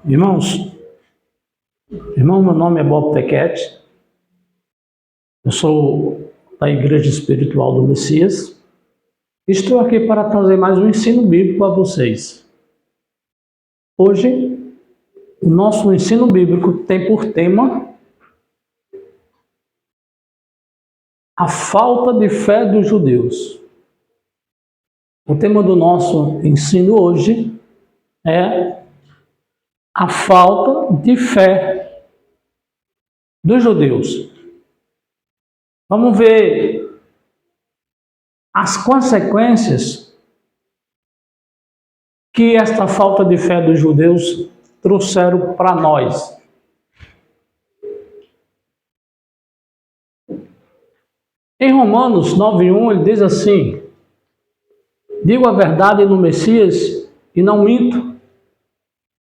Irmão, meu nome é Bob Tequete, eu sou da Igreja Espiritual do Messias. Estou aqui para trazer mais um ensino bíblico a vocês. Hoje, o nosso ensino bíblico tem por tema a falta de fé dos judeus. O tema do nosso ensino hoje é a falta de fé dos judeus. Vamos ver as consequências que esta falta de fé dos judeus trouxeram para nós. Em Romanos 9:1 ele diz assim: digo a verdade no Messias e não minto,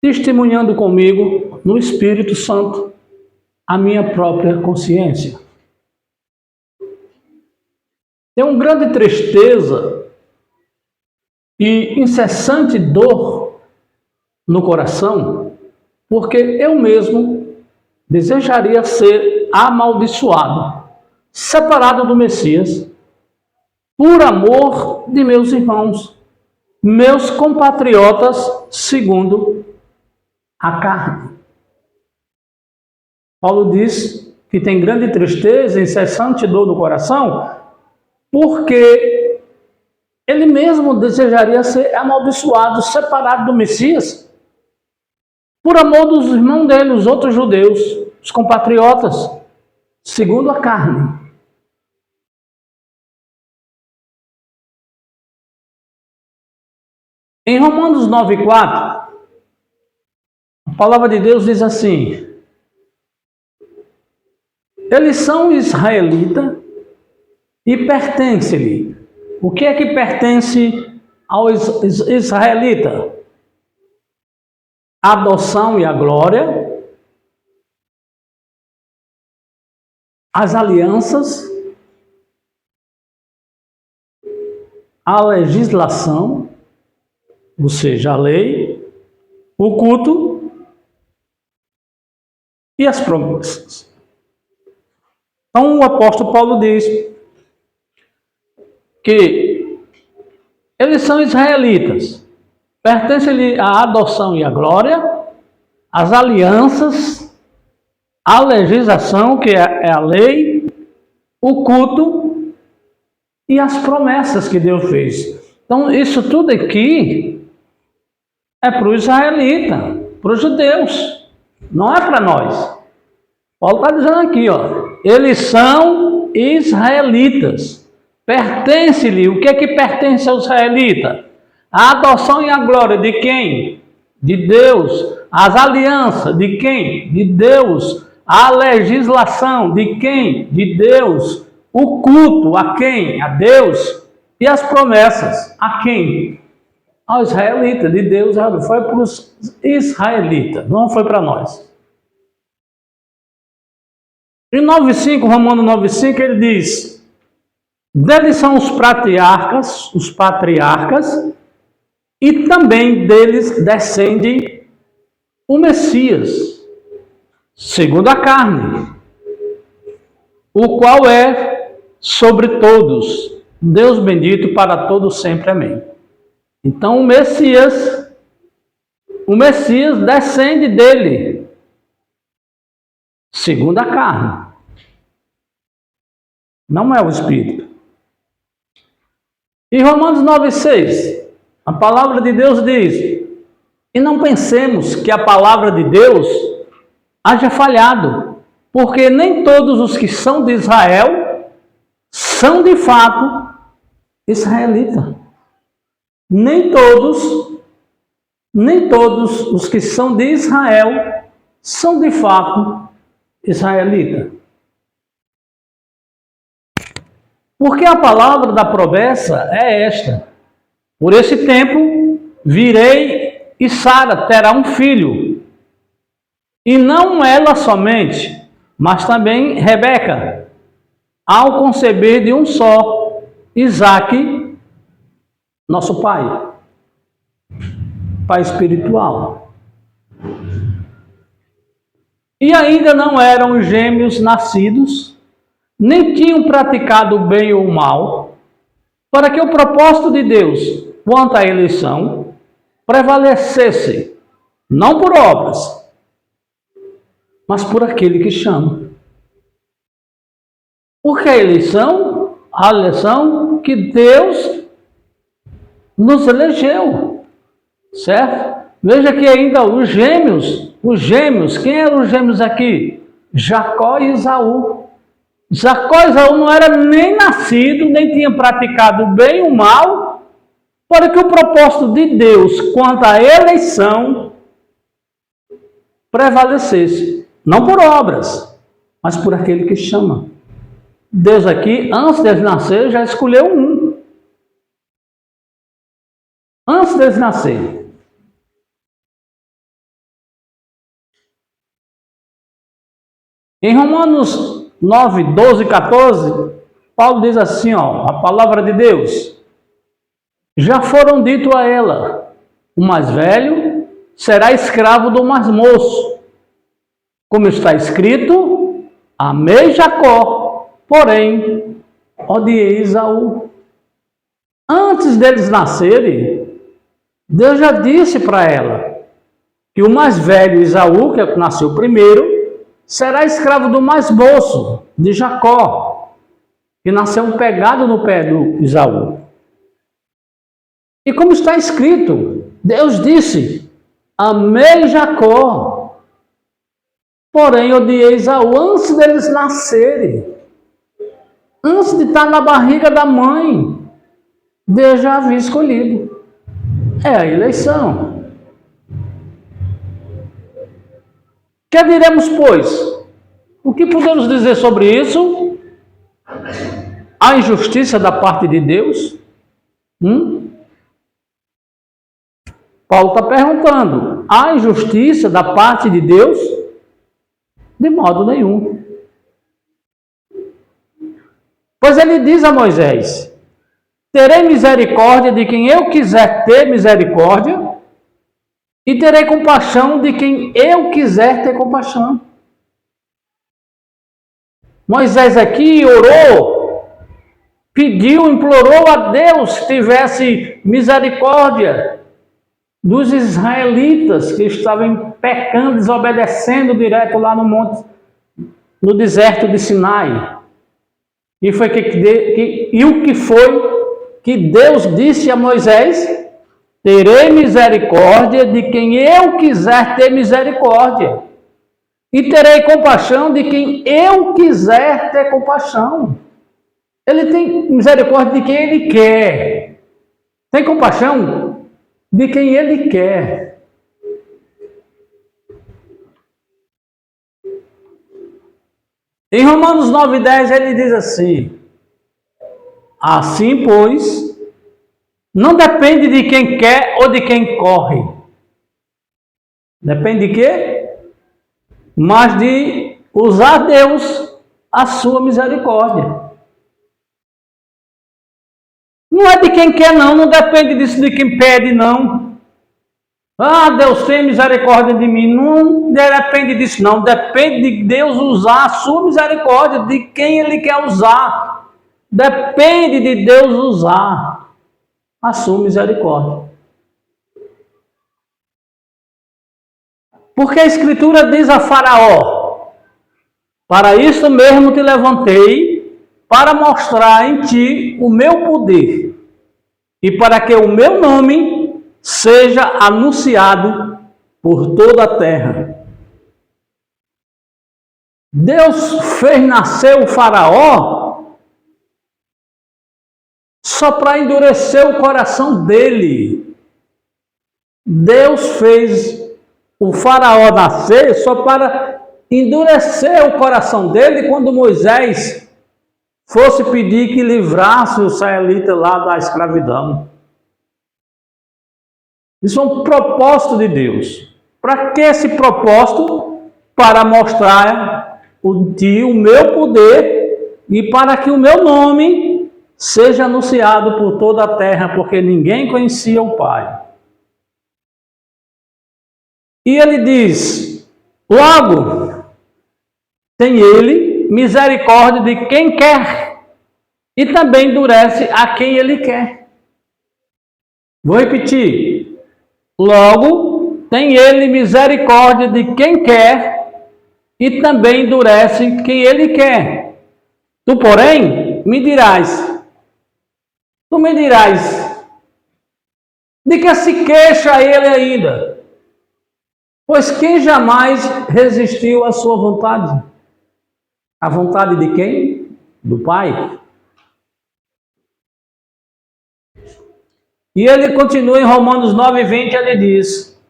testemunhando comigo no Espírito Santo a minha própria consciência. Tenho grande tristeza e incessante dor no coração, porque eu mesmo desejaria ser amaldiçoado, separado do Messias, por amor de meus irmãos, meus compatriotas, segundo a carne. Paulo diz que tem grande tristeza e incessante dor no coração, porque ele mesmo desejaria ser amaldiçoado, separado do Messias, por amor dos irmãos dele, os outros judeus, os compatriotas, segundo a carne. Em Romanos 9:4, a palavra de Deus diz assim: eles são israelitas e pertencem-lhe. O que é que pertence ao israelita? A adoção e a glória, as alianças, a legislação, ou seja, a lei, o culto e as promessas. Então o apóstolo Paulo diz que eles são israelitas, pertencem-lhe à adoção e à glória, as alianças, a legislação, que é a lei, o culto e as promessas que Deus fez. Então isso tudo aqui é para o israelita, para os judeus, não é para nós. Paulo está dizendo aqui, eles são israelitas, pertence-lhe. O que é que pertence ao israelita? A adoção e a glória de quem? De Deus. As alianças de quem? De Deus. A legislação de quem? De Deus. O culto a quem? A Deus. E as promessas a quem? Ao israelita. De Deus foi para os israelitas, não foi para nós. Em 9:5, Romanos 9:5, ele diz: deles são os patriarcas, e também deles descende o Messias, segundo a carne, o qual é sobre todos, Deus bendito para todos sempre, amém. Então o Messias descende dele, segundo a carne, não é o Espírito. Em Romanos 9:6, a palavra de Deus diz: e não pensemos que a palavra de Deus haja falhado, porque nem todos os que são de Israel são de fato israelitas. Nem todos os que são de Israel são de fato israelitas. Porque a palavra da promessa é esta: por esse tempo virei e Sara terá um filho. E não ela somente, mas também Rebeca, ao conceber de um só, Isaque, nosso pai espiritual. e ainda não eram gêmeos nascidos, nem tinham praticado o bem ou o mal, para que o propósito de Deus quanto à eleição prevalecesse, não por obras, mas por aquele que chama. Porque a eleição que Deus nos elegeu, certo? Veja que ainda os gêmeos, quem eram os gêmeos aqui? Jacó e Esaú. Jacó e Esaú não era nem nascido, nem tinha praticado o bem e o mal, para que o propósito de Deus quanto à eleição prevalecesse, não por obras, mas por aquele que chama. Deus aqui, antes deles nascer, já escolheu um. Antes deles nascer. Em Romanos 9, 12 e 14, Paulo diz assim, a palavra de Deus. Já foram dito a ela, o mais velho será escravo do mais moço. Como está escrito, amei Jacó, porém odiei Esaú. Antes deles nascerem, Deus já disse para ela que o mais velho, Esaú, que nasceu primeiro, será escravo do mais moço, de Jacó, que nasceu pegado no pé do Esaú. E como está escrito, Deus disse, amei Jacó, porém odiei Esaú antes deles nascerem. Antes de estar na barriga da mãe, Deus já havia escolhido. É a eleição. Que diremos, pois? O que podemos dizer sobre isso? A injustiça da parte de Deus? Paulo está perguntando, há injustiça da parte de Deus? De modo nenhum. Pois ele diz a Moisés, terei misericórdia de quem eu quiser ter misericórdia, e terei compaixão de quem eu quiser ter compaixão. Moisés aqui orou, pediu, implorou a Deus que tivesse misericórdia dos israelitas que estavam pecando, desobedecendo direto lá no monte, no deserto de Sinai. E foi o que foi que Deus disse a Moisés? Terei misericórdia de quem eu quiser ter misericórdia, e terei compaixão de quem eu quiser ter compaixão. Ele tem misericórdia de quem ele quer, tem compaixão de quem ele quer. Em Romanos 9,10 ele diz assim, assim pois, não depende de quem quer ou de quem corre. Depende de quê? Mas de usar Deus a sua misericórdia. Não é de quem quer não depende disso de quem pede não. Ah, Deus tem misericórdia de mim. Não depende disso não, depende de Deus usar a sua misericórdia, de quem Ele quer usar. Depende de Deus usar a sua misericórdia. Porque a Escritura diz a Faraó, para isso mesmo te levantei, para mostrar em ti o meu poder, e para que o meu nome seja anunciado por toda a terra. Deus fez nascer o Faraó só para endurecer o coração dele. Deus fez o Faraó nascer só para endurecer o coração dele quando Moisés fosse pedir que livrasse os israelitas lá da escravidão. Isso é um propósito de Deus. Para que esse propósito? Para mostrar o meu poder e para que o meu nome seja anunciado por toda a terra, porque ninguém conhecia o Pai. E ele diz, logo, tem ele misericórdia de quem quer e também endurece a quem ele quer. Vou repetir. Logo, tem ele misericórdia de quem quer e também endurece quem ele quer. Tu, porém, me dirás, de que se queixa ele ainda? Pois quem jamais resistiu à sua vontade? A vontade de quem? Do Pai. E ele continua em Romanos 9:20, ele diz: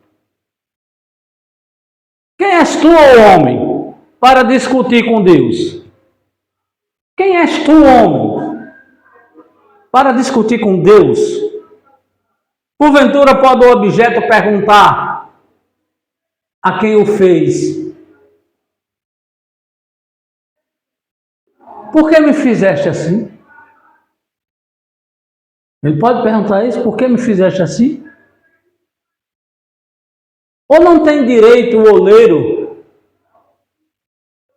quem és tu, ó homem, para discutir com Deus? Quem és tu, homem, para discutir com Deus? Porventura pode o objeto perguntar a quem o fez: por que me fizeste assim? Ele pode perguntar isso: por que me fizeste assim? Ou não tem direito o oleiro,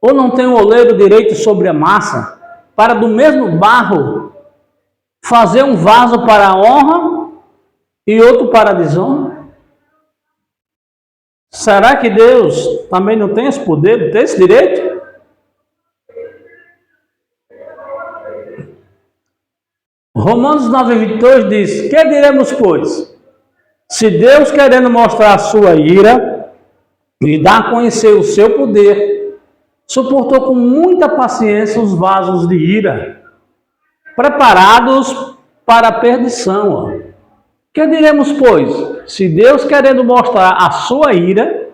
ou não tem o oleiro direito sobre a massa, para do mesmo barro fazer um vaso para a honra e outro para a desonra? Será que Deus também não tem esse poder, tem esse direito? Romanos 9:22 diz: que diremos, pois? Se Deus, querendo mostrar a sua ira e dar a conhecer o seu poder, suportou com muita paciência os vasos de ira, preparados para a perdição. Que diremos, pois? Se Deus, querendo mostrar a sua ira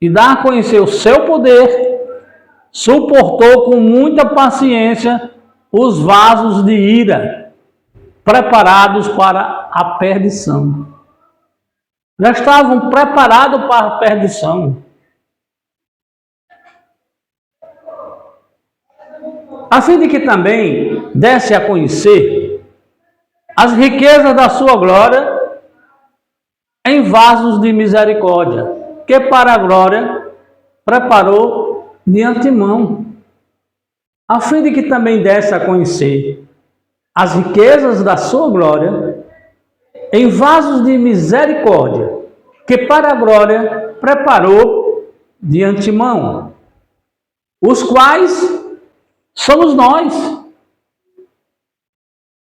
e dar a conhecer o seu poder, suportou com muita paciência os vasos de ira, preparados para a perdição. Já estavam preparados para a perdição. A fim de que também desse a conhecer as riquezas da sua glória em vasos de misericórdia, que para a glória preparou de antemão. A fim de que também desse a conhecer as riquezas da sua glória em vasos de misericórdia, que para a glória preparou de antemão, os quais somos nós,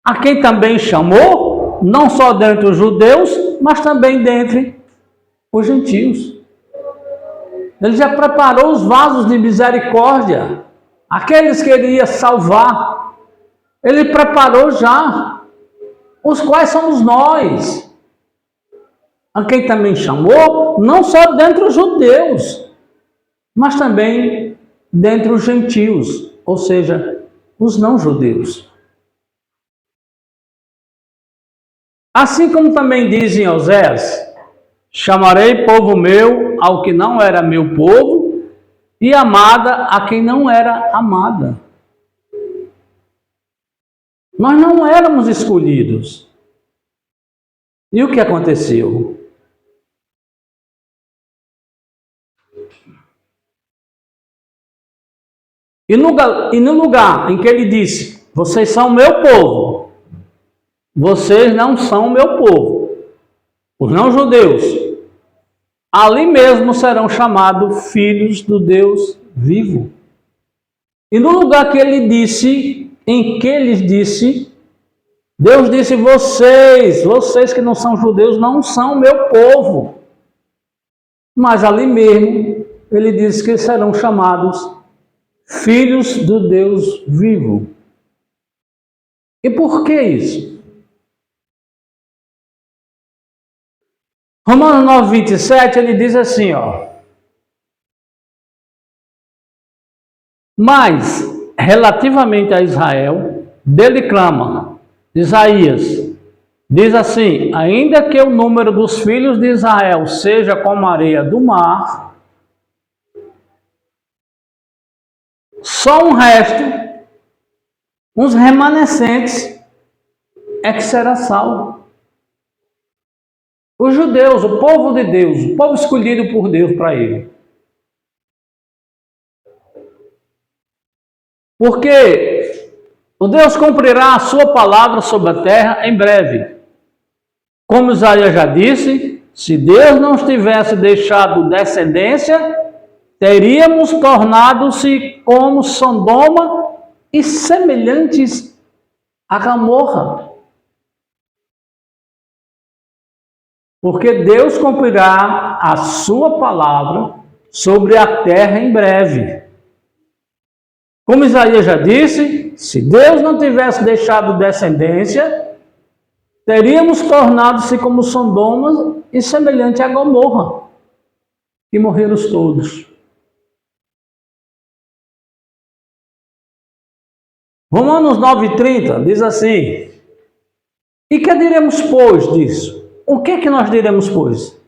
a quem também chamou, não só dentre os judeus, mas também dentre os gentios. Ele já preparou os vasos de misericórdia, aqueles que ele ia salvar, ele preparou já, os quais somos nós, a quem também chamou, não só dentre os judeus, mas também dentre os gentios, ou seja, os não-judeus. Assim como também diz em Oséias: chamarei povo meu ao que não era meu povo, e amada a quem não era amada. Nós não éramos escolhidos. E o que aconteceu? E no lugar em que ele disse: vocês são meu povo, vocês não são meu povo, os não-judeus, ali mesmo serão chamados filhos do Deus vivo. E no lugar que ele disse, em que ele disse, Deus disse: vocês que não são judeus não são meu povo. Mas ali mesmo ele disse que serão chamados filhos do Deus vivo. E por que isso? Romanos 9:27, ele diz assim, mas relativamente a Israel, dele clama Isaías, diz assim: ainda que o número dos filhos de Israel seja como a areia do mar, só um resto, uns remanescentes, é que será salvo. Os judeus, o povo de Deus, o povo escolhido por Deus para ele. Porque o Deus cumprirá a sua palavra sobre a terra em breve. Como Isaías já disse, se Deus não tivesse deixado descendência, teríamos tornado-se como Sodoma e semelhantes a Gomorra. Porque Deus cumprirá a sua palavra sobre a terra em breve. Como Isaías já disse, se Deus não tivesse deixado descendência, teríamos tornado-se como Sodoma e semelhante a Gomorra, e morreram todos. Romanos 9,30 diz assim: e que diremos, pois, disso? O que é que nós diremos, pois?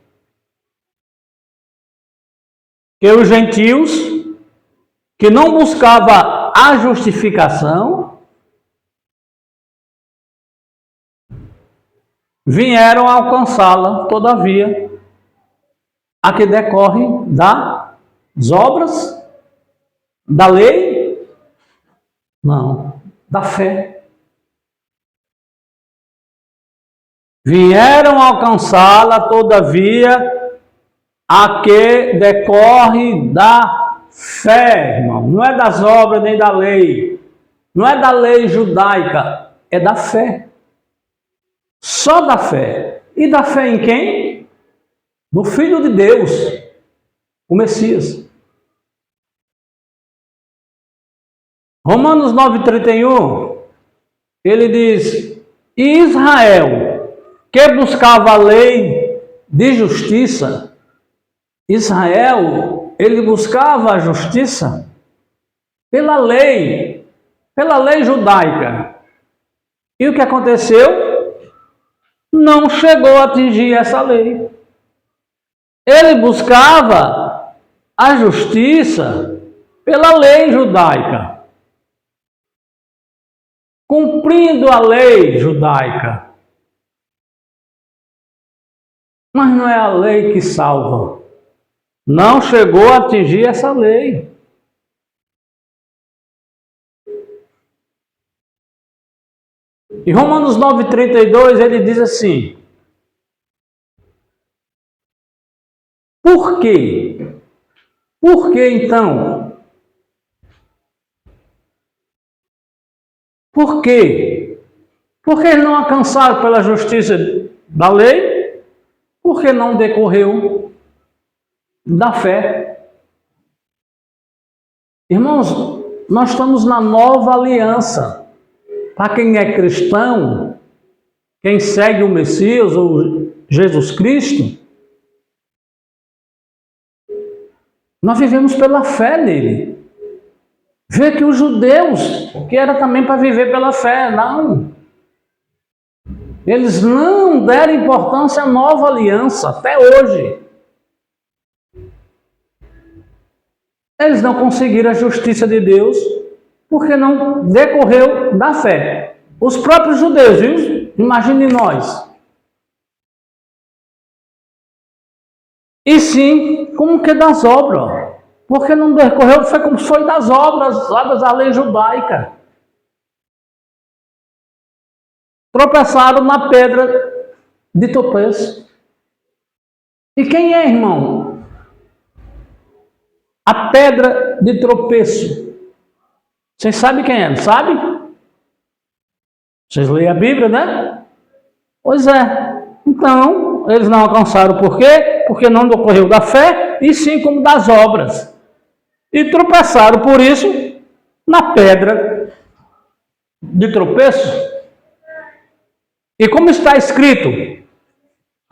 Que os gentios, que não buscavam a justificação, vieram alcançá-la, todavia, a que decorre das obras, da lei? Não, da fé. Vieram alcançá-la, todavia, a que decorre da fé, irmão. Não é das obras nem da lei. Não é da lei judaica, é da fé. Só da fé. E da fé em quem? No Filho de Deus, o Messias. Romanos 9,31, ele diz: e Israel, que buscava a lei de justiça, Israel, ele buscava a justiça pela lei judaica. E o que aconteceu? Não chegou a atingir essa lei. Ele buscava a justiça pela lei judaica, cumprindo a lei judaica. Mas não é a lei que salva. Não chegou a atingir essa lei. Em Romanos 9,32 ele diz assim: por quê? Por que então? Por quê? Porque eles não alcançaram pela justiça da lei? Porque não decorreu da fé. Irmãos, nós estamos na nova aliança. Para quem é cristão, quem segue o Messias ou Jesus Cristo, nós vivemos pela fé nele. Vê que os judeus, que era também para viver pela fé, não. Eles não deram importância à nova aliança, até hoje. Eles não conseguiram a justiça de Deus, porque não decorreu da fé. Os próprios judeus, viu? Imagine nós. E sim, como que das obras? Porque não decorreu, foi como foi das obras da lei judaica. Tropeçaram na pedra de tropeço. E quem é, irmão? A pedra de tropeço. Vocês sabem quem é, não sabe? Vocês leem a Bíblia, né? Pois é. Então, eles não alcançaram por quê? Porque não decorreu da fé, e sim como das obras. E tropeçaram, por isso, na pedra de tropeço. E como está escrito: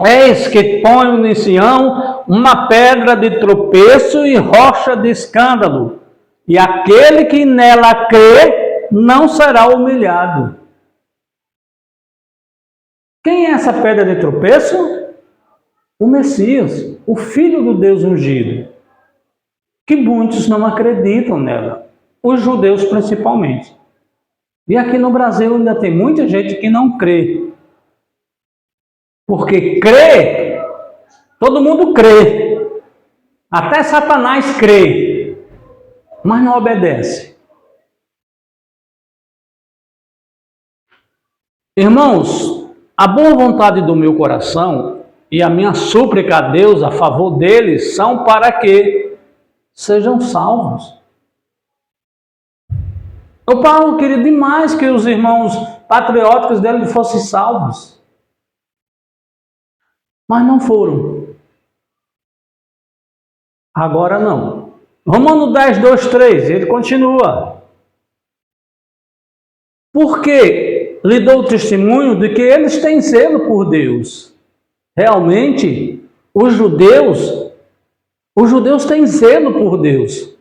eis que ponho em Sião uma pedra de tropeço e rocha de escândalo, e aquele que nela crê não será humilhado. Quem é essa pedra de tropeço? O Messias, o Filho do Deus ungido, que muitos não acreditam nela, os judeus principalmente. E aqui no Brasil ainda tem muita gente que não crê. Porque crê, todo mundo crê. Até Satanás crê, mas não obedece. Irmãos, a boa vontade do meu coração e a minha súplica a Deus a favor deles são para que sejam salvos. O Paulo queria demais que os irmãos patrióticos dele fossem salvos. Mas não foram. Agora não. Romanos 10, 2, 3, ele continua. Porque lhe dou testemunho de que eles têm zelo por Deus. Realmente, os judeus têm zelo por Deus.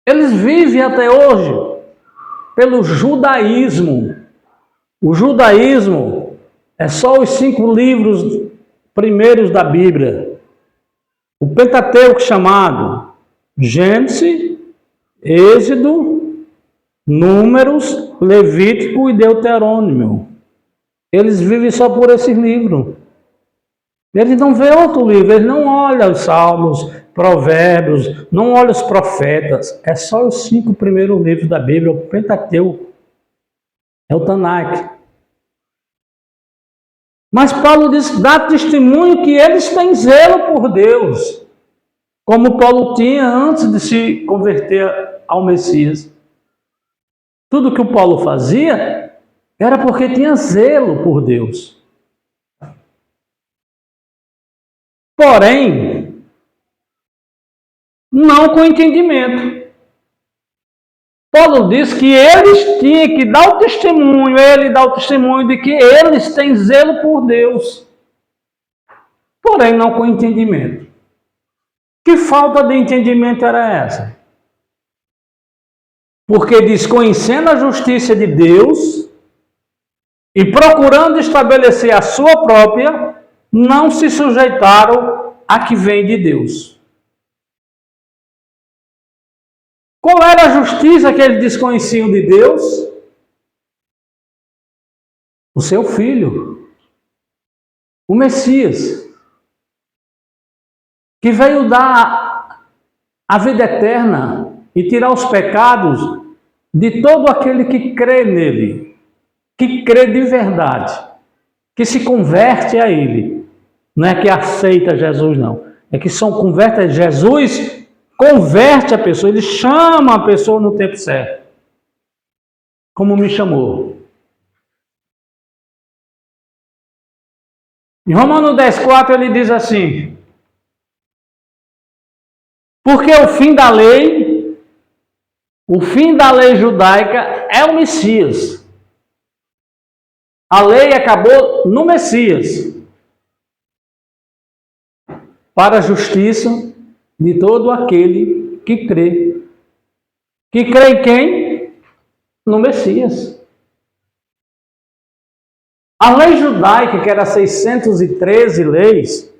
Eles vivem até hoje pelo judaísmo. O judaísmo é só os 5 livros primeiros da Bíblia. O Pentateuco chamado Gênesis, Êxodo, Números, Levítico e Deuteronômio. Eles vivem só por esses livros. Eles não vêem outro livro, eles não olham os Salmos, Provérbios, não olham os profetas. É só os 5 primeiros livros da Bíblia, o Pentateuco. É o Tanakh. Mas Paulo diz, dá testemunho que eles têm zelo por Deus, como Paulo tinha antes de se converter ao Messias. Tudo que o Paulo fazia era porque tinha zelo por Deus. Porém, não com entendimento. Paulo diz que eles tinham que dar o testemunho, ele dá o testemunho de que eles têm zelo por Deus. Porém, não com entendimento. Que falta de entendimento era essa? Porque desconhecendo a justiça de Deus e procurando estabelecer a sua própria, não se sujeitaram a que vem de Deus. Qual era a justiça que eles desconheciam de Deus? O seu Filho, o Messias, que veio dar a vida eterna e tirar os pecados de todo aquele que crê nele, que crê de verdade, que se converte a ele. Não é que aceita Jesus, não. É que são converte a Jesus, converte a pessoa, ele chama a pessoa no tempo certo. Como me chamou. Em Romanos 10,4 ele diz assim: porque o fim da lei judaica é o Messias. A lei acabou no Messias, para a justiça de todo aquele que crê. Que crê em quem? No Messias. A lei judaica, que era 613 leis,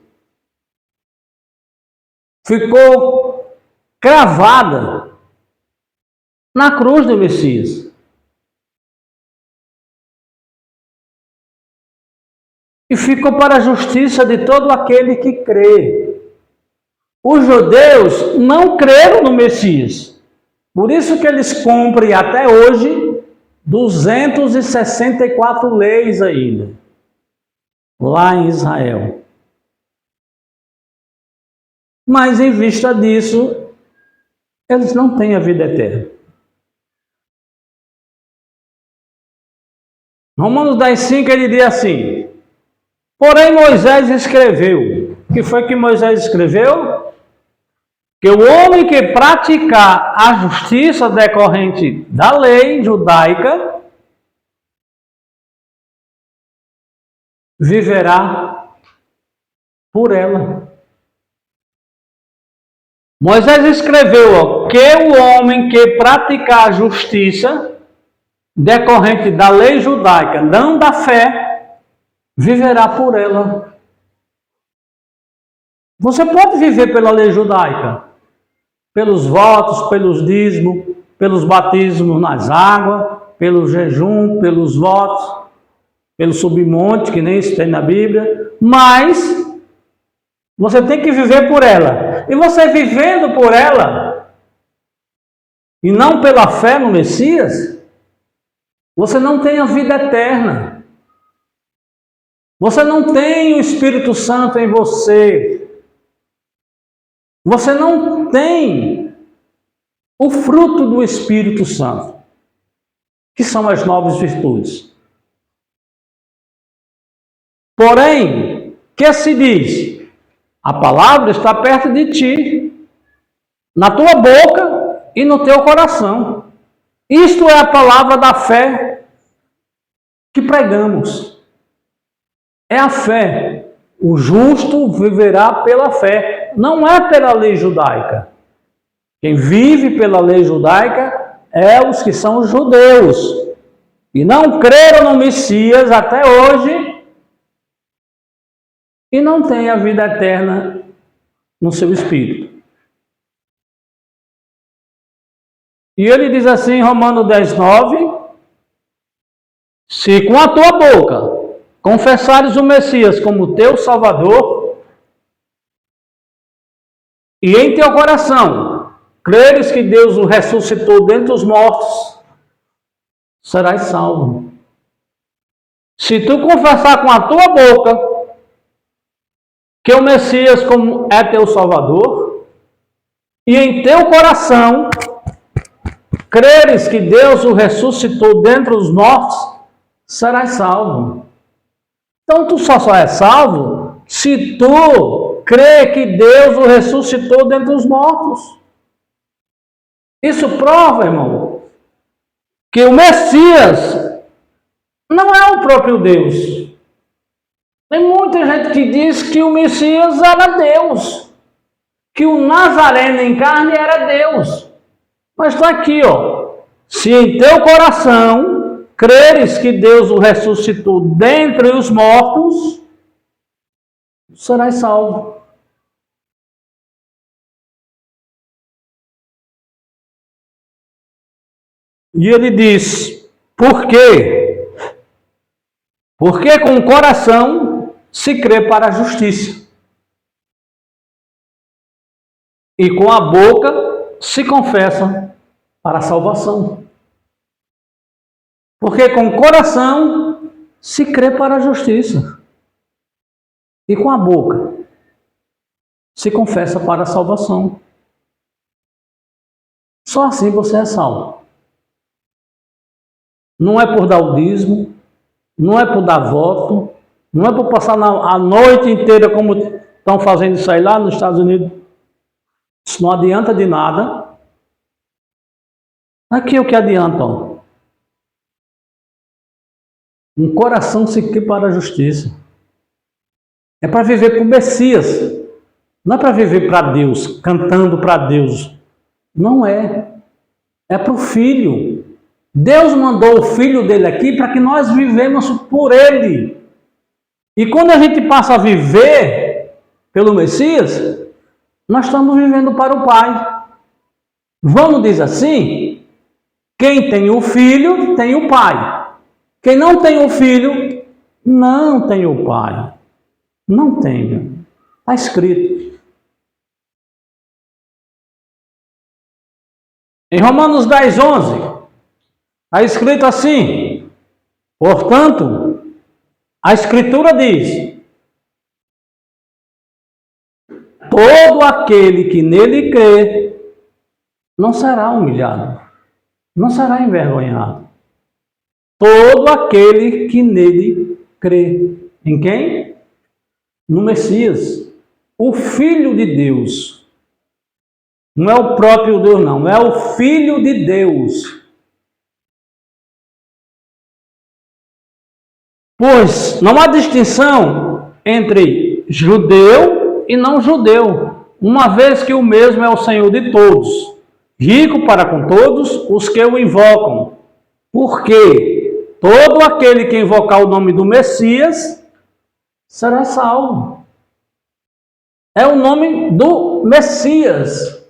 ficou cravada na cruz do Messias. E ficou para a justiça de todo aquele que crê. Os judeus não creram no Messias. Por isso que eles cumprem até hoje 264 leis ainda, lá em Israel. Mas em vista disso, eles não têm a vida eterna. Romanos 10,5 ele diz assim: porém Moisés escreveu. O que foi que Moisés escreveu? Que o homem que praticar a justiça decorrente da lei judaica viverá por ela. Moisés escreveu que o homem que praticar a justiça decorrente da lei judaica, não da fé, viverá por ela. Você pode viver pela lei judaica, pelos votos, pelos dízimos, pelos batismos nas águas, pelo jejum, pelos votos, pelo submonte, que nem isso tem na Bíblia, mas você tem que viver por ela. E você vivendo por ela, e não pela fé no Messias, Você não tem a vida eterna. Você não tem o Espírito Santo em você. Você não tem o fruto do Espírito Santo, que são as novas virtudes. Porém, que se diz? A palavra está perto de ti, na tua boca e no teu coração. Isto é a palavra da fé que pregamos. É a fé. O justo viverá pela fé. Não é pela lei judaica. Quem vive pela lei judaica é os que são judeus. E não creram no Messias até hoje e não têm a vida eterna no seu espírito. E ele diz assim em Romanos 10:9: se com a tua boca confessares o Messias como teu Salvador, e em teu coração creres que Deus o ressuscitou dentre os mortos, serás salvo. Se tu confessar com a tua boca que o Messias é teu Salvador, e em teu coração creres que Deus o ressuscitou dentre os mortos, serás salvo. Então tu só é salvo se tu crê que Deus o ressuscitou dentre os mortos. Isso prova, irmão, que o Messias não é o próprio Deus. Tem muita gente que diz que o Messias era Deus, que o Nazareno em carne era Deus. Mas está aqui, ó. Se em teu coração creres que Deus o ressuscitou dentre os mortos, serás salvo. E ele diz: por quê? Porque com o coração se crê para a justiça, e com a boca se confessa para a salvação. Porque com o coração se crê para a justiça, e com a boca se confessa para a salvação. Só assim você é salvo. Não é por dar o dízimo, não é por dar voto, não é por passar a noite inteira como estão fazendo isso aí lá nos Estados Unidos. Isso não adianta de nada. Aqui o que adianta, ó. Um coração se crê para a justiça. É para viver para o Messias. Não é para viver para Deus, cantando para Deus. Não é. É para o Filho. Deus mandou o Filho dele aqui para que nós vivemos por Ele. E quando a gente passa a viver pelo Messias, nós estamos vivendo para o Pai. João diz assim: quem tem o Filho tem o Pai. Quem não tem o Filho não tem o Pai. Não tem. Está escrito. Em Romanos 10:11 está escrito assim: portanto, a Escritura diz: todo aquele que nele crê não será humilhado, não será envergonhado. Todo aquele que nele crê. Em quem? No Messias, o Filho de Deus. Não é o próprio Deus, não, é o Filho de Deus. Pois não há distinção entre judeu e não judeu, uma vez que o mesmo é o Senhor de todos, rico para com todos os que o invocam. Porque todo aquele que invocar o nome do Messias será salvo. É o nome do Messias.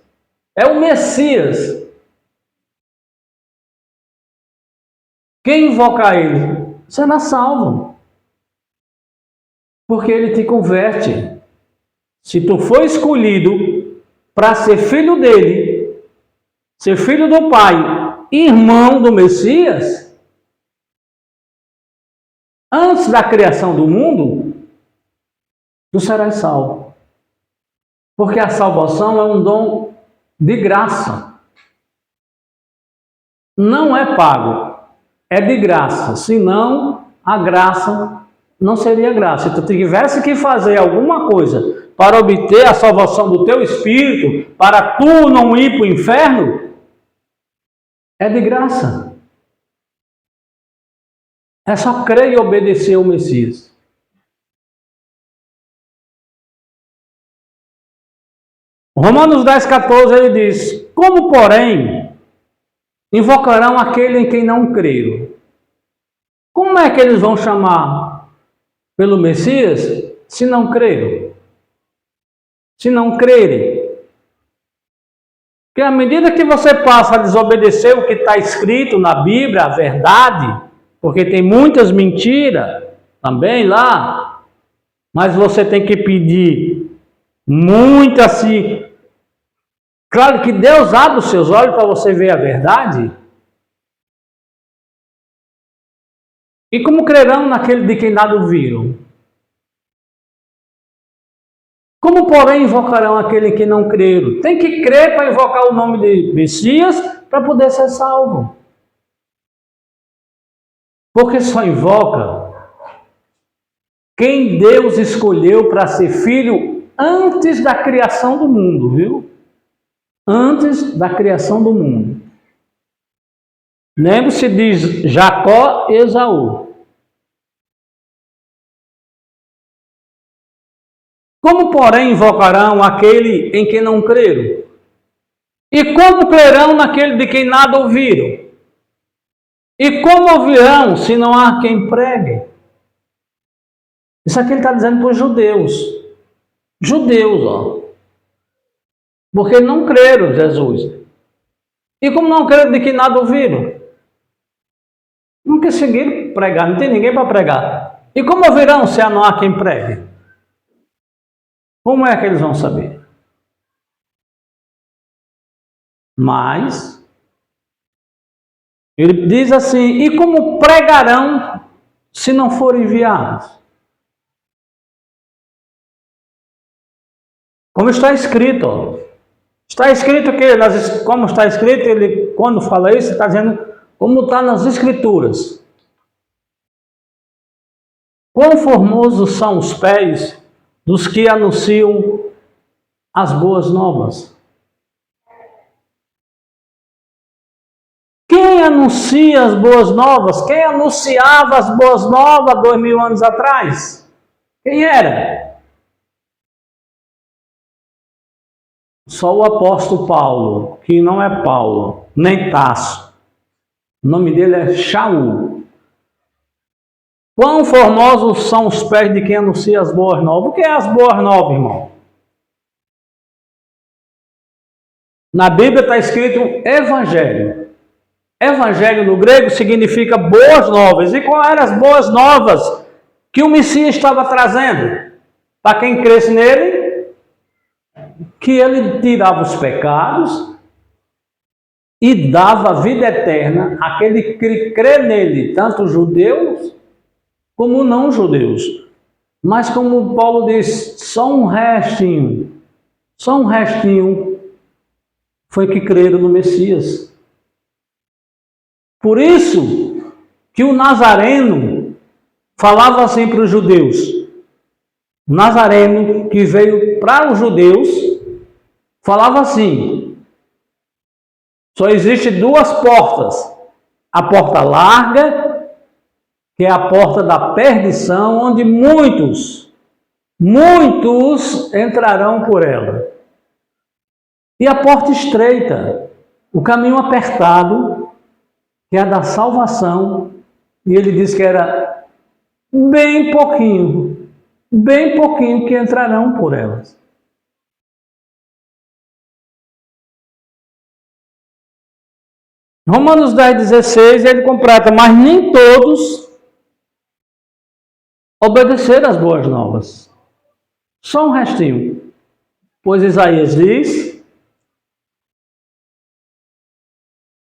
É o Messias. Quem invocar ele será salvo. Porque ele te converte. Se tu for escolhido para ser filho dele, ser filho do Pai, irmão do Messias, antes da criação do mundo, tu serás salvo. Porque a salvação é um dom de graça. Não é pago, é de graça. Senão, a graça não seria graça. Se tu tivesse que fazer alguma coisa para obter a salvação do teu espírito, para tu não ir para o inferno, é de graça. É só crer e obedecer ao Messias. Romanos 10,14 ele diz: como, porém, invocarão aquele em quem não creram? Como é que eles vão chamar pelo Messias se não creram? Se não crerem? Porque à medida que você passa a desobedecer o que está escrito na Bíblia, a verdade, porque tem muitas mentiras também lá, mas você tem que pedir muito assim. Claro que Deus abre os seus olhos para você ver a verdade. E como crerão naquele de quem nada ouviram? Como, porém, invocarão aquele que não creram? Tem que crer para invocar o nome de Messias para poder ser salvo. Porque só invoca quem Deus escolheu para ser filho antes da criação do mundo, viu? Antes da criação do mundo. Lembre-se de Jacó e Esaú. Como, porém, invocarão aquele em quem não creram? E como crerão naquele de quem nada ouviram? E como ouvirão se não há quem pregue? Isso aqui ele está dizendo para os judeus. Judeus, ó. Porque não creram Jesus. E como não creram de quem nada ouviram? Não conseguiram pregar, não tem ninguém para pregar. E como ouvirão se não há quem pregue? Como é que eles vão saber? Mas, ele diz assim, e como pregarão se não forem enviados? Como está escrito, ó. Está escrito que, como está escrito, ele quando fala isso, está dizendo como está nas Escrituras. Quão formosos são os pés dos que anunciam as boas novas. Quem anuncia as boas novas? Quem anunciava as boas novas 2000 anos atrás? Quem era? Só o apóstolo Paulo, que não é Paulo, nem Tasso. O nome dele é Shaul. Quão formosos são os pés de quem anuncia as boas novas? O que é as boas novas, irmão? Na Bíblia está escrito Evangelho. Evangelho no grego significa boas novas. E quais eram as boas novas que o Messias estava trazendo? Para quem cresce nele, que ele tirava os pecados e dava a vida eterna àquele que crê nele, tanto judeus como não judeus. Mas como Paulo diz, só um restinho foi que creram no Messias. Por isso que o Nazareno falava assim para os judeus. O Nazareno que veio para os judeus falava assim: só existem duas portas. A porta larga, que é a porta da perdição, onde muitos entrarão por ela. E a porta estreita, o caminho apertado, que é a da salvação, e ele diz que era bem pouquinho que entrarão por elas. Romanos 10,16, ele completa, mas nem todos obedeceram às boas novas. Só um restinho. Pois Isaías diz: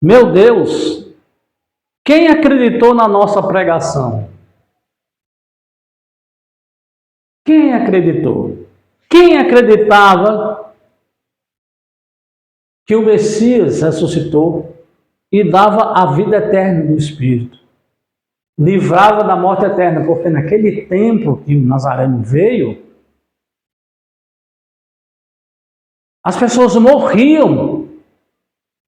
meu Deus, quem acreditou na nossa pregação? Quem acreditou? Quem acreditava que o Messias ressuscitou e dava a vida eterna do Espírito? Livrava da morte eterna, porque naquele tempo que o Nazareno veio, as pessoas morriam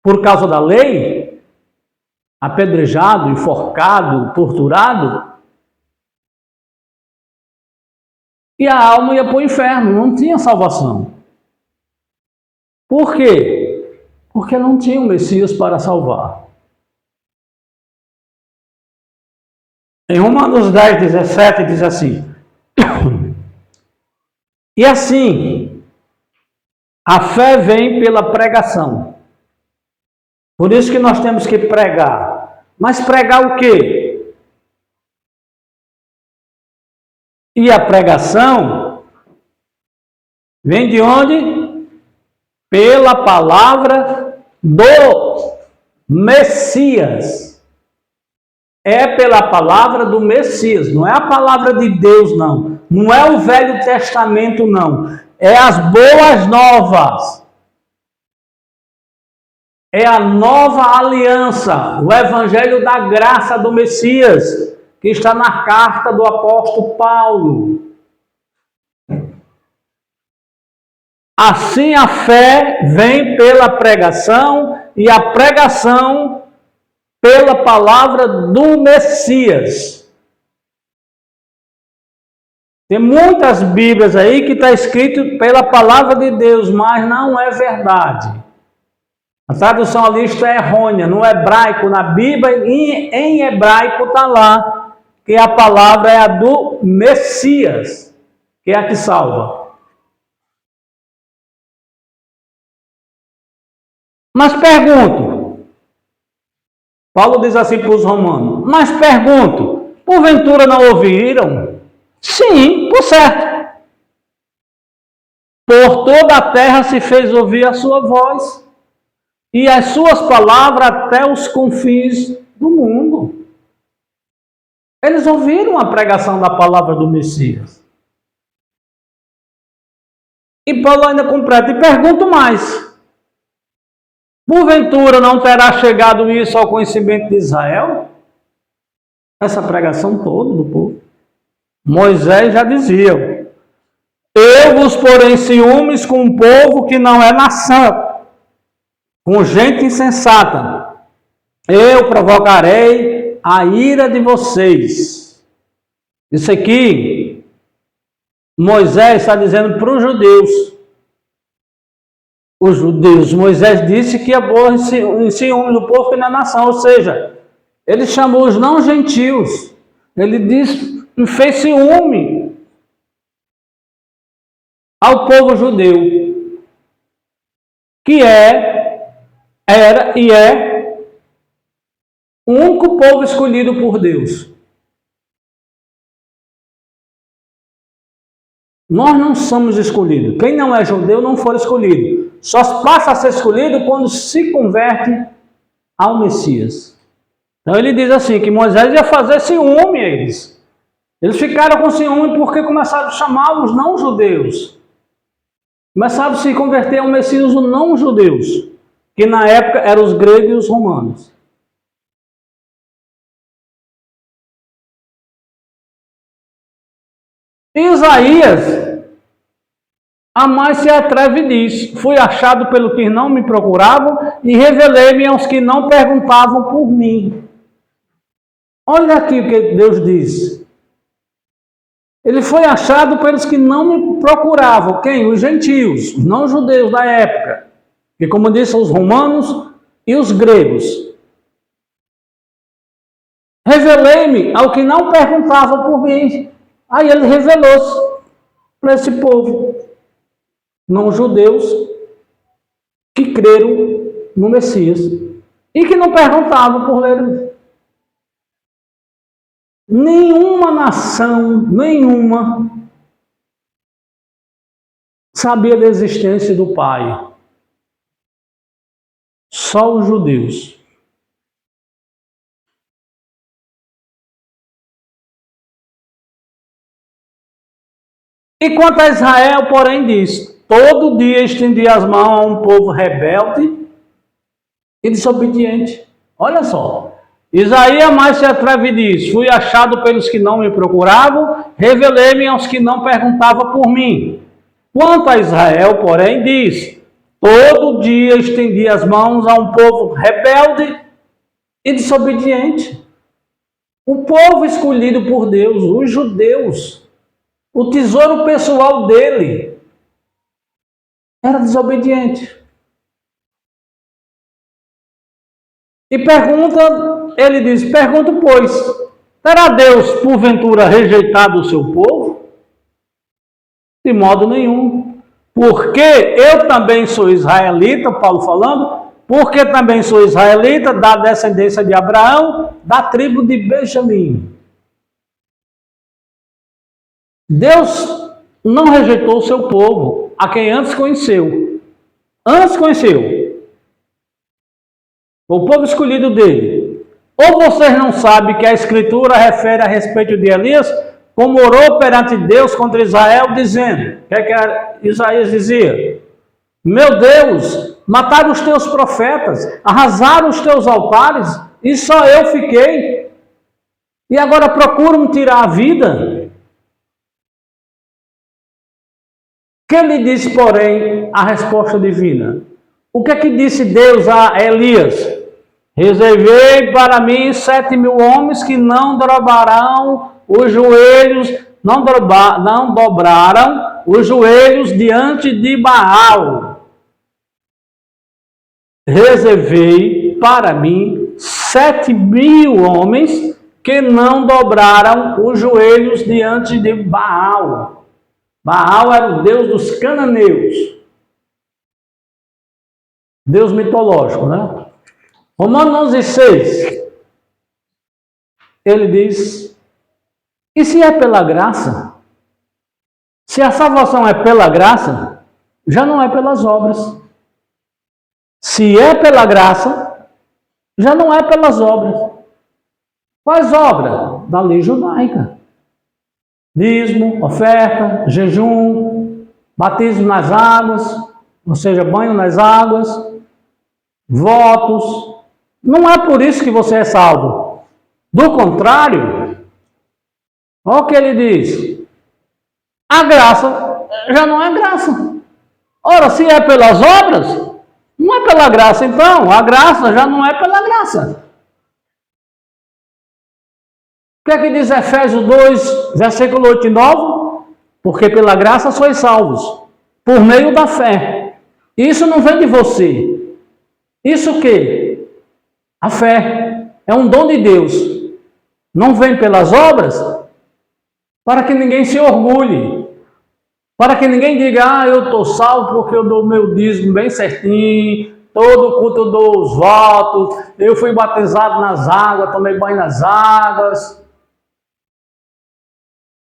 por causa da lei, apedrejado, enforcado, torturado, e a alma ia para o inferno, não tinha salvação. Por quê? Porque não tinha o Messias para salvar. Em Romanos 10, 17 diz assim: e assim, a fé vem pela pregação. Por isso que nós temos que pregar. Mas pregar o quê? E a pregação vem de onde? Pela palavra do Messias. É pela palavra do Messias, não é a palavra de Deus, não. Não é o Velho Testamento, não. É as boas novas. É a nova aliança, o evangelho da graça do Messias, que está na carta do apóstolo Paulo. Assim a fé vem pela pregação e a pregação pela palavra do Messias. Tem muitas Bíblias aí que está escrito pela palavra de Deus, mas não é verdade. A tradução ali está errônea. No hebraico, na Bíblia, em hebraico está lá que a palavra é a do Messias, que é a que salva. Mas pergunto, Paulo diz assim para os romanos, mas pergunto, porventura não ouviram? Sim, por certo. Por toda a terra se fez ouvir a sua voz, e as suas palavras até os confins do mundo. Eles ouviram a pregação da palavra do Messias. E Paulo ainda completa, e pergunto mais. Porventura não terá chegado isso ao conhecimento de Israel? Essa pregação toda do povo. Moisés já dizia, eu vos porei em ciúmes com um povo que não é nação, com gente insensata. Eu provocarei a ira de vocês. Isso aqui, Moisés está dizendo para os judeus. Os judeus, Moisés disse que ia pôr em ciúme do povo que não é nação, ou seja, ele chamou os não gentios. Ele disse, fez ciúme ao povo judeu, que era e é o único povo escolhido por Deus. Nós não somos escolhidos. Quem não é judeu não for escolhido. Só passa a ser escolhido quando se converte ao Messias. Então ele diz assim, que Moisés ia fazer ciúme a eles. Eles ficaram com ciúme porque começaram a chamar os não-judeus. Começaram a se converter ao Messias os não-judeus, que na época eram os gregos e os romanos. Isaías, a mais se atreve e diz, fui achado pelo que não me procuravam e revelei-me aos que não perguntavam por mim. Olha aqui o que Deus diz. Ele foi achado pelos que não me procuravam. Quem? Os gentios, os não-judeus da época. Que, como disse, os romanos e os gregos. Revelei-me ao que não perguntavam por mim. Aí ele revelou-se para esse povo, não-judeus, que creram no Messias. E que não perguntavam por ele. Nenhuma nação, sabia da existência do Pai. Só os judeus. E quanto a Israel, porém, diz: todo dia estendi as mãos a um povo rebelde e desobediente. Olha só. Isaías mais se atreve e diz: fui achado pelos que não me procuravam, revelei-me aos que não perguntavam por mim. Quanto a Israel, porém, diz: todo dia estendi as mãos a um povo rebelde e desobediente. O povo escolhido por Deus, os judeus, o tesouro pessoal dele, era desobediente. E pergunta, ele diz: pergunto, pois, terá Deus, porventura, rejeitado o seu povo? De modo nenhum. Porque eu também sou israelita, Paulo falando, porque também sou israelita, da descendência de Abraão, da tribo de Benjamim. Deus não rejeitou o seu povo, a quem antes conheceu. Antes conheceu. O povo escolhido dele. Ou vocês não sabem que a Escritura refere a respeito de Elias, como orou perante Deus contra Israel, dizendo, o que é que Isaías dizia? Meu Deus, mataram os teus profetas, arrasaram os teus altares, e só eu fiquei. E agora procuram me tirar a vida. Que lhe disse, porém, a resposta divina? O que é que disse Deus a Elias? Reservei para mim 7.000 homens que não dobrarão os joelhos, não dobraram os joelhos diante de Baal. Reservei para mim 7.000 homens que não dobraram os joelhos diante de Baal. Baal era o deus dos cananeus. Deus mitológico, né? Romanos 11:6, ele diz, e se é pela graça? Se a salvação é pela graça, já não é pelas obras. Se é pela graça, já não é pelas obras. Quais obras? Da lei judaica. Dízimo, oferta, jejum, batismo nas águas, ou seja, banho nas águas, votos. Não é por isso que você é salvo. Do contrário, olha o que ele diz. A graça já não é graça. Ora, se é pelas obras, não é pela graça, então. A graça já não é pela graça. O que é que diz Efésios 2, versículo 8 e 9? Porque pela graça sois salvos, por meio da fé. Isso não vem de você. Isso o quê? A fé é um dom de Deus. Não vem pelas obras para que ninguém se orgulhe. Para que ninguém diga, eu estou salvo porque eu dou meu dízimo bem certinho, todo culto eu dou os votos, eu fui batizado nas águas, tomei banho nas águas.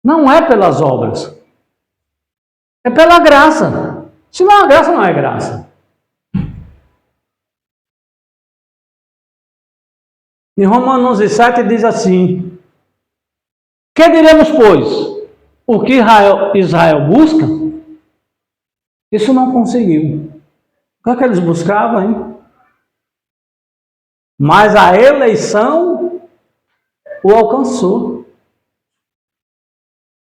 Não é pelas obras. É pela graça. Se não é graça, não é graça. Em Romanos 11:7 diz assim, que diremos, pois? O que Israel busca? Isso não conseguiu. O que eles buscavam, hein? Mas a eleição o alcançou.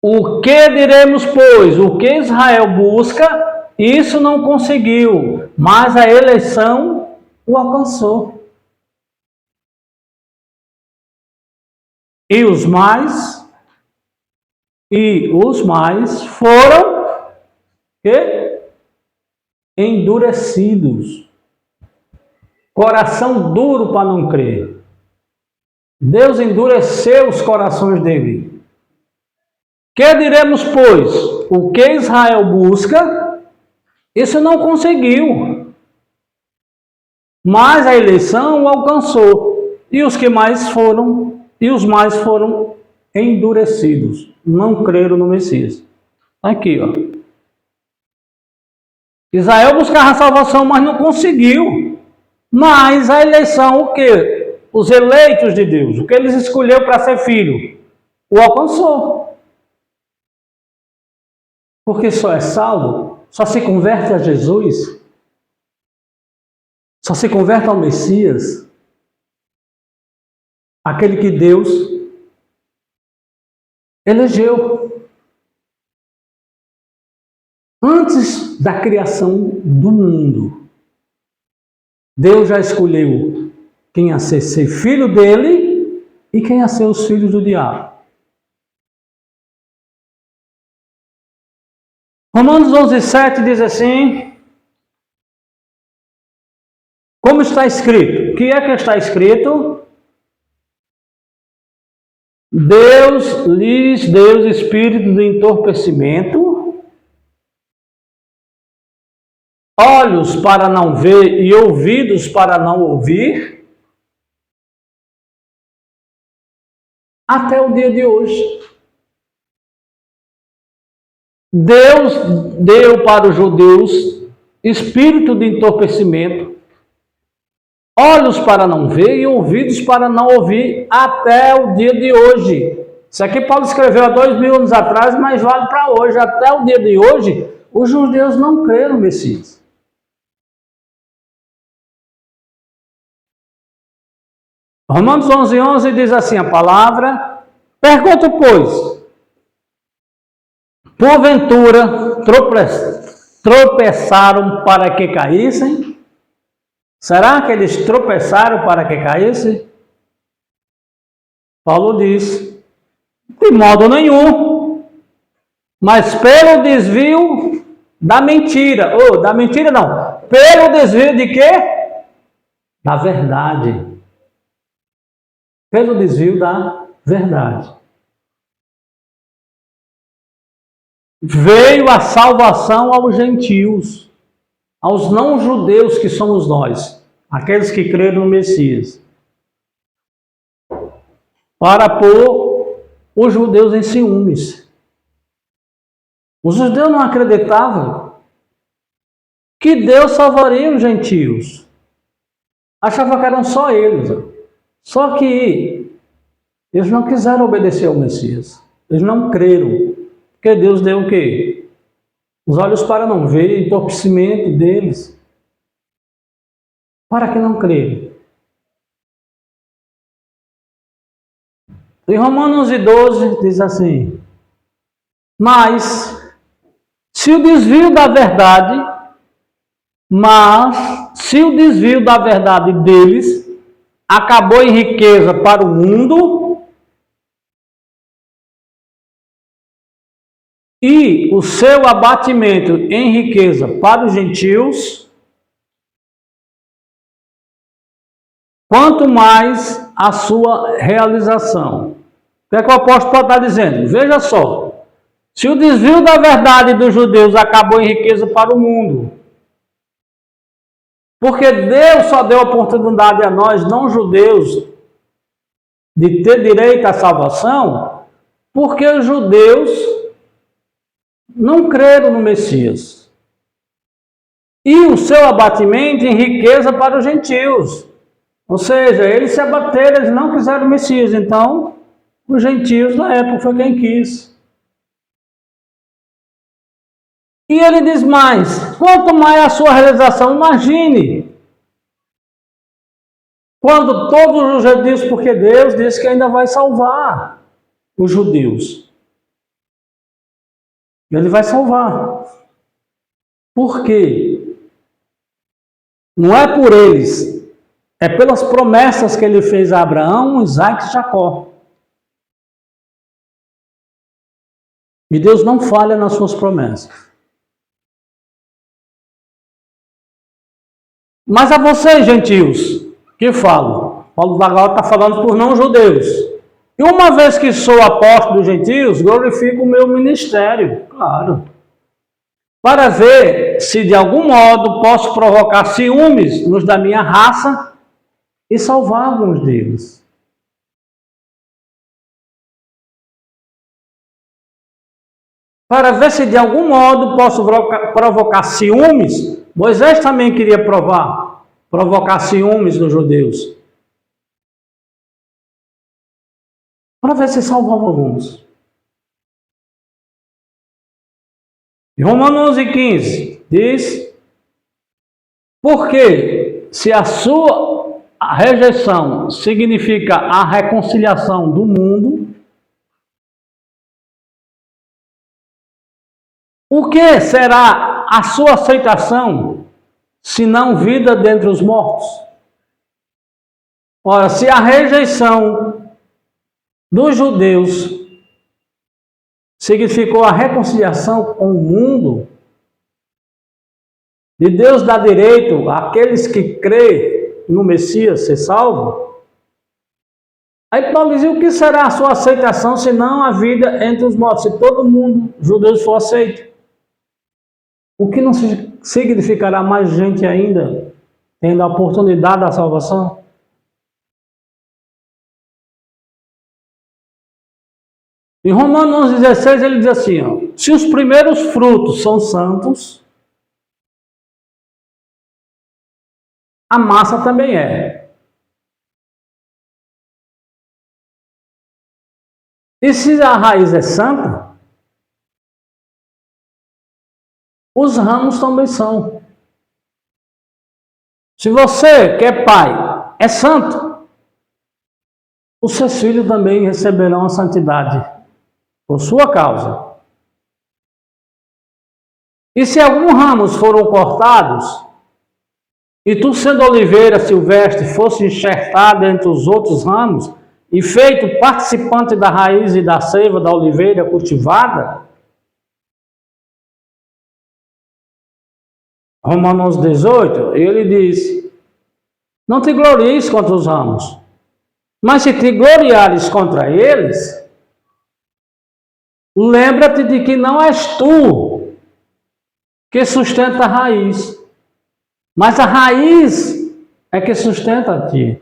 O que diremos, pois? O que Israel busca? Isso não conseguiu. Mas a eleição o alcançou. E os mais foram endurecidos. Coração duro para não crer. Deus endureceu os corações dele. Que diremos, pois? O que Israel busca, isso não conseguiu. Mas a eleição o alcançou. E os mais foram endurecidos. Não creram no Messias. Aqui, ó. Israel buscava a salvação, mas não conseguiu. Mas a eleição, o quê? Os eleitos de Deus, o que eles escolheu para ser filho, o alcançou. porque só é salvo, só se converte a Jesus, só se converte ao Messias, aquele que Deus elegeu antes da criação do mundo. Deus já escolheu quem ia ser filho dele e quem ia ser os filhos do diabo. Romanos 11:7 diz assim, como está escrito? O que está escrito? Deus lhes deu espírito de entorpecimento, olhos para não ver e ouvidos para não ouvir, até o dia de hoje. Deus deu para os judeus espírito de entorpecimento, olhos para não ver e ouvidos para não ouvir, até o dia de hoje. Isso aqui Paulo escreveu há 2000 anos atrás, mas vale para hoje. Até o dia de hoje, os judeus não creram no Messias. Romanos 11:11 diz assim a palavra, pergunto, pois, porventura tropeçaram para que caíssem? Será que eles tropeçaram para que caíssem? Paulo diz, de modo nenhum, mas pelo desvio da mentira, da mentira não, pelo desvio de quê? Da verdade. Pelo desvio da verdade. Veio a salvação aos gentios, aos não-judeus que somos nós, aqueles que creram no Messias, para pôr os judeus em ciúmes. Os judeus não acreditavam que Deus salvaria os gentios. Achavam que eram só eles. Só que eles não quiseram obedecer ao Messias. Eles não creram. Porque Deus deu o quê? Os olhos para não ver, entorpecimento deles. Para que não creram. Em Romanos 11:12 diz assim, mas se o desvio da verdade deles acabou em riqueza para o mundo e o seu abatimento em riqueza para os gentios, quanto mais a sua realização. O que é que o apóstolo pode estar dizendo? Veja só, se o desvio da verdade dos judeus acabou em riqueza para o mundo, porque Deus só deu oportunidade a nós, não judeus, de ter direito à salvação, porque os judeus não creram no Messias. E o seu abatimento em riqueza para os gentios. Ou seja, eles se abateram, eles não quiseram o Messias. Então, os gentios da época foi quem quis. E ele diz mais, quanto mais a sua realização, imagine, quando todos os judeus, porque Deus disse que ainda vai salvar os judeus. Ele vai salvar. Por quê? Não é por eles, é pelas promessas que ele fez a Abraão, Isaac e Jacó. E Deus não falha nas suas promessas. Mas a vocês, gentios, que falam? Paulo agora está falando por não-judeus. E uma vez que sou apóstolo dos gentios, glorifico o meu ministério, claro. Para ver se de algum modo posso provocar ciúmes nos da minha raça e salvar alguns deles. Para ver se de algum modo posso provocar ciúmes, Moisés também queria provocar ciúmes nos judeus. Para ver se salvava alguns. Em Romanos 11:15 diz: porque se a sua rejeição significa a reconciliação do mundo, o que será a sua aceitação, se não vida dentre os mortos? Ora, se a rejeição dos judeus significou a reconciliação com o mundo, de Deus dá direito àqueles que crêem no Messias ser salvo. Aí Paulo diz: o que será a sua aceitação, se não a vida entre os mortos? Se todo mundo, judeus, for aceito, o que não significará mais gente ainda tendo a oportunidade da salvação? Em Romanos 11:16 ele diz assim, ó, se os primeiros frutos são santos, a massa também é. E se a raiz é santa, os ramos também são. Se você, que é pai, é santo, os seus filhos também receberão a santidade por sua causa. E se alguns ramos foram cortados, e tu, sendo oliveira silvestre, fosse enxertada entre os outros ramos, e feito participante da raiz e da seiva da oliveira cultivada, Romanos 18, ele diz: não te glories contra os ramos, mas se te gloriares contra eles, lembra-te de que não és tu que sustenta a raiz, mas a raiz é que sustenta a ti.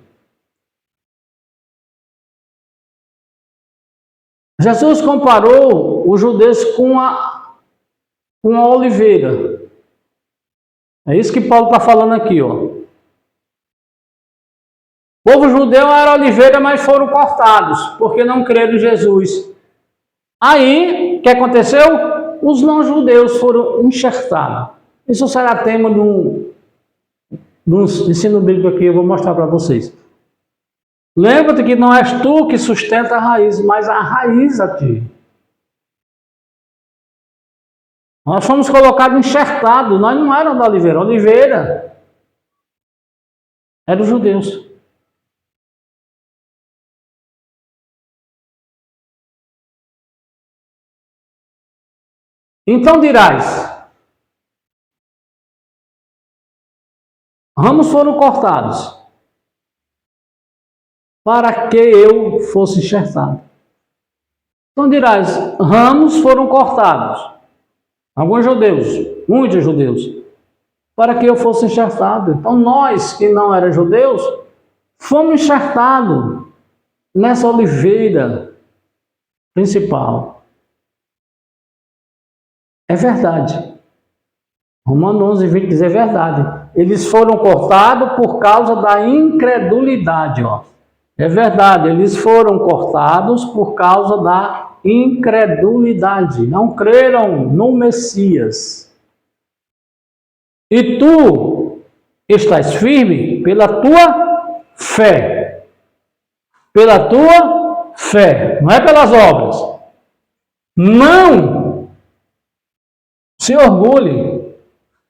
Jesus comparou os judeus com a oliveira. É isso que Paulo está falando aqui, ó. O povo judeu era oliveira, mas foram cortados, porque não creram em Jesus. Aí, o que aconteceu? Os não-judeus foram enxertados. Isso será tema de um ensino bíblico aqui, eu vou mostrar para vocês. Lembra-te que não és tu que sustenta a raiz, mas a raiz a ti. Nós fomos colocados enxertados, nós não éramos da oliveira. A oliveira era dos judeus. Então dirás: ramos foram cortados para que eu fosse enxertado. Então dirás: ramos foram cortados, alguns judeus, muitos judeus, para que eu fosse enxertado. Então nós que não éramos judeus, fomos enxertados nessa oliveira principal. É verdade. Romanos 11:20 diz: é verdade. Eles foram cortados por causa da incredulidade, ó. É verdade, eles foram cortados por causa da incredulidade. Não creram no Messias. E tu estás firme pela tua fé. Pela tua fé, não é pelas obras. Não se orgulhe,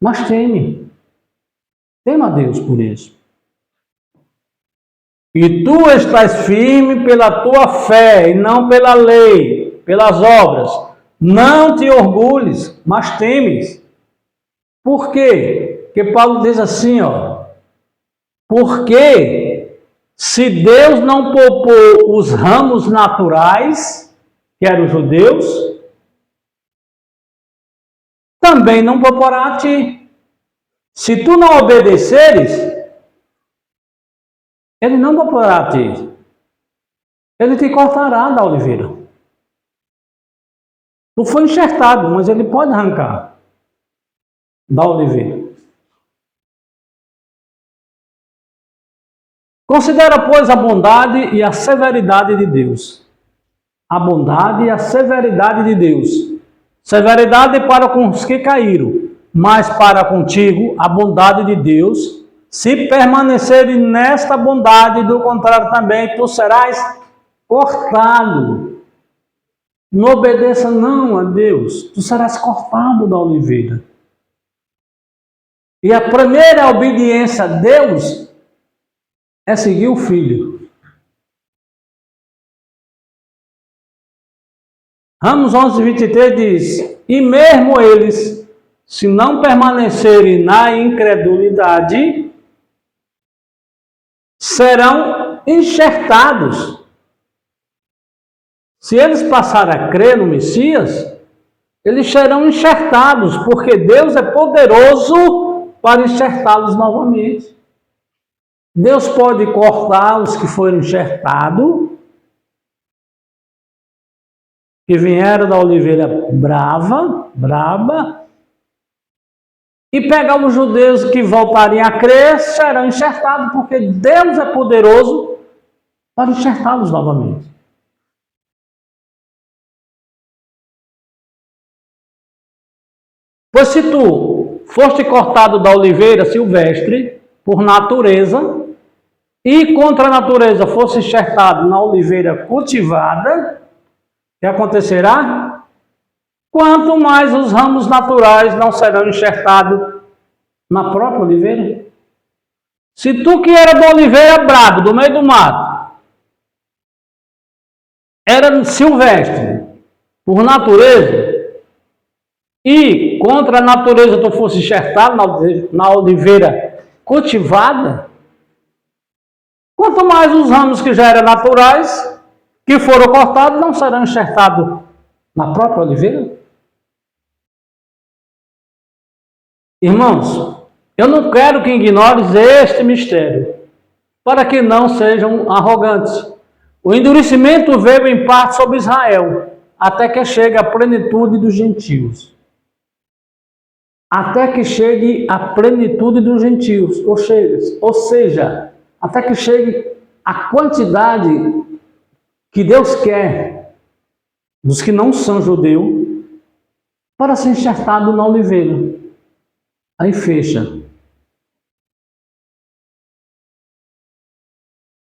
mas teme. Tema a Deus por isso. E tu estás firme pela tua fé e não pela lei, pelas obras. Não te orgulhes, mas temes. Por quê? Porque Paulo diz assim, ó. Porque se Deus não poupou os ramos naturais, que eram os judeus, também não poupará a ti. Se tu não obedeceres, ele não poupará a ti. Ele te cortará da oliveira. Tu foi enxertado, mas ele pode arrancar da oliveira. Considera, pois, a bondade e a severidade de Deus. A bondade e a severidade de Deus. severidade para com os que caíram, mas para contigo a bondade de Deus, se permaneceres nesta bondade, do contrário também tu serás cortado. Não obedeça não a Deus, tu serás cortado da oliveira. E a primeira obediência a Deus é seguir o Filho. Ramos 11:23 diz: e mesmo eles, se não permanecerem na incredulidade, serão enxertados. Se eles passarem a crer no Messias, eles serão enxertados, porque Deus é poderoso para enxertá-los novamente. Deus pode cortar os que foram enxertados, que vieram da oliveira braba, e pegar os judeus que voltarem a crer, serão enxertados, porque Deus é poderoso para enxertá-los novamente. Pois se tu foste cortado da oliveira silvestre, por natureza, e contra a natureza fosse enxertado na oliveira cultivada, o que acontecerá? Quanto mais os ramos naturais não serão enxertados na própria oliveira. Se tu que era da oliveira brabo, do meio do mato, era silvestre, por natureza, e contra a natureza tu fosse enxertado na oliveira cultivada, quanto mais os ramos que já eram naturais, que foram cortados, não serão enxertados na própria oliveira? Irmãos, eu não quero que ignores este mistério, para que não sejam arrogantes. O endurecimento veio em parte sobre Israel, até que chegue a plenitude dos gentios. Até que chegue a plenitude dos gentios, ou seja, até que chegue a quantidade que Deus quer dos que não são judeus para ser enxertado na oliveira. Aí fecha.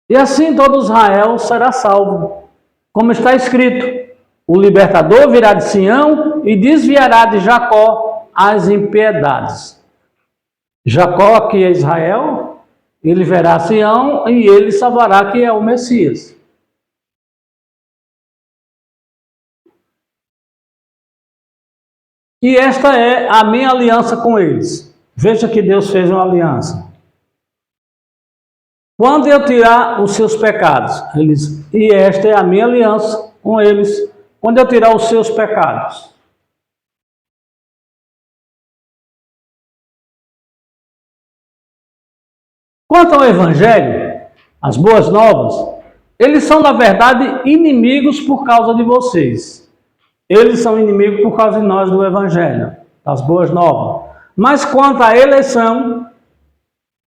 E assim todo Israel será salvo, como está escrito: o libertador virá de Sião e desviará de Jacó as impiedades. Jacó, aqui é Israel, ele verá Sião e ele salvará, que é o Messias. E esta é a minha aliança com eles. Veja que Deus fez uma aliança. Quando eu tirar os seus pecados, e esta é a minha aliança com eles, quando eu tirar os seus pecados. Quanto ao Evangelho, as boas novas, eles são, na verdade, inimigos por causa de vocês. Eles são inimigos por causa de nós do Evangelho, das boas novas. Mas quanto à eleição,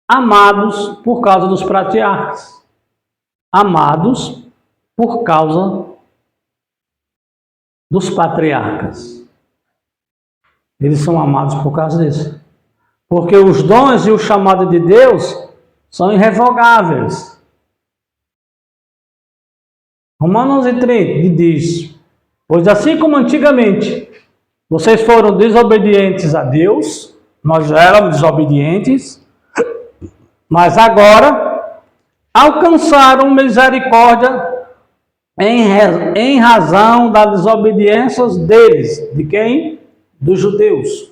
amados por causa dos patriarcas. Amados por causa dos patriarcas. Eles são amados por causa disso. Porque os dons e o chamado de Deus são irrevogáveis. Romanos 11:30 diz: pois assim como antigamente vocês foram desobedientes a Deus, nós éramos desobedientes, mas agora alcançaram misericórdia em razão das desobediências deles. De quem? Dos judeus.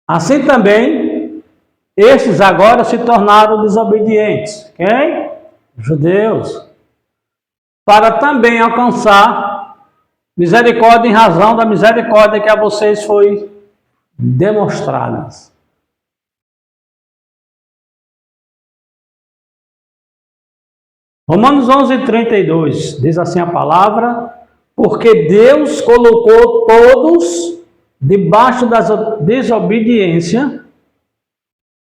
Assim também, estes agora se tornaram desobedientes. Quem? Judeus. Para também alcançar misericórdia em razão da misericórdia que a vocês foi demonstrada. Romanos 11:32 diz assim a palavra: porque Deus colocou todos debaixo da desobediência,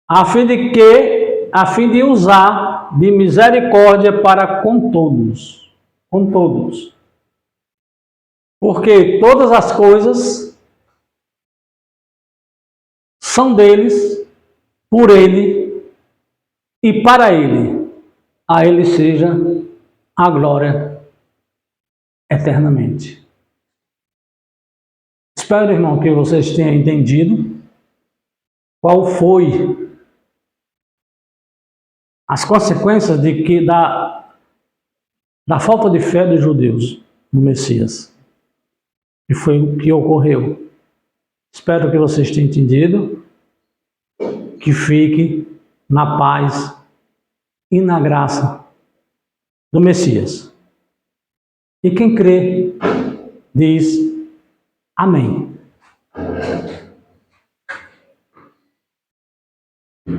a fim de usar de misericórdia para com todos. com todos. Porque todas as coisas são deles, por ele e para ele. A ele seja a glória eternamente. Espero, irmão, que vocês tenham entendido qual foi as consequências da falta de fé dos judeus no Messias. E foi o que ocorreu. Espero que vocês tenham entendido, que fique na paz e na graça do Messias. E quem crê, diz amém.